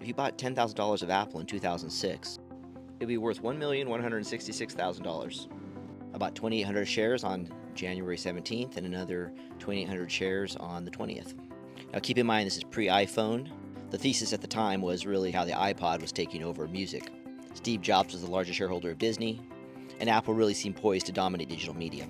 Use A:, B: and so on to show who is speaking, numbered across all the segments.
A: If you bought $10,000 of Apple in 2006, it'd be worth $1,166,000. I bought 2,800 shares on January 17th and another 2,800 shares on the 20th. Now, keep in mind, this is pre iPhone. The thesis at the time was really how the iPod was taking over music. Steve Jobs was the largest shareholder of Disney, and Apple really seemed poised to dominate digital media.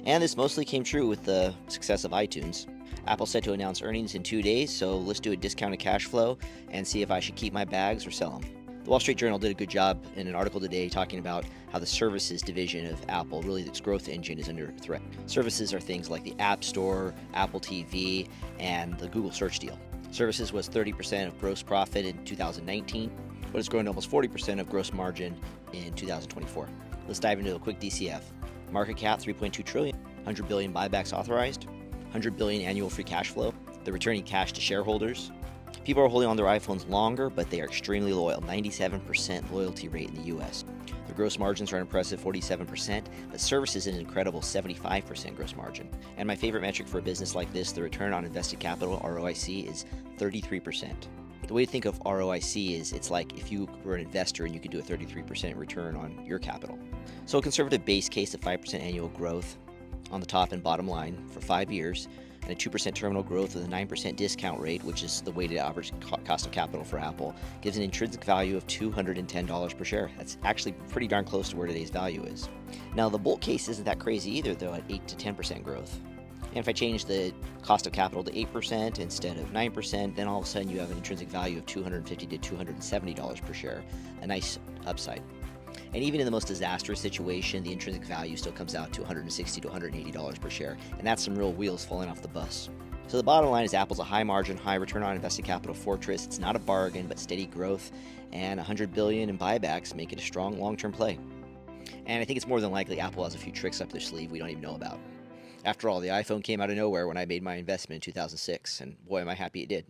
A: And this mostly came true with the success of iTunes. Apple's set to announce earnings in 2 days, so let's do a discounted cash flow and see if I should keep my bags or sell them. The Wall Street Journal did a good job in an article today talking about how the services division of Apple, really its growth engine, is under threat. Services are things like the App Store, Apple TV, and the Google search deal. Services was 30% of gross profit in 2019, but it's grown to almost 40% of gross margin in 2024. Let's dive into a quick DCF. Market cap 3.2 trillion, 100 billion buybacks authorized, 100 billion annual free cash flow. They're returning cash to shareholders. People are holding on their iPhones longer, but they are extremely loyal, 97% loyalty rate in the US. Their gross margins are an impressive 47%, but services an incredible 75% gross margin. And my favorite metric for a business like this, the return on invested capital, ROIC, is 33%. The way to think of ROIC is it's like if you were an investor and you could do a 33% return on your capital. So a conservative base case of 5% annual growth on the top and bottom line for 5 years, and a 2% terminal growth with a 9% discount rate, which is the weighted average cost of capital for Apple, gives an intrinsic value of $210 per share. That's actually pretty darn close to where today's value is. Now, the bull case isn't that crazy either, though, at 8 to 10% growth. And if I change the cost of capital to 8% instead of 9%, then all of a sudden you have an intrinsic value of $250 to $270 per share, a nice upside. And even in the most disastrous situation, the intrinsic value still comes out to $160 to $180 per share, and that's some real wheels falling off the bus. So the bottom line is Apple's a high margin, high return on invested capital fortress. It's not a bargain, but steady growth, and $100 billion in buybacks make it a strong long-term play. And I think it's more than likely Apple has a few tricks up their sleeve we don't even know about. After all, the iPhone came out of nowhere when I made my investment in 2006, and boy, am I happy it did.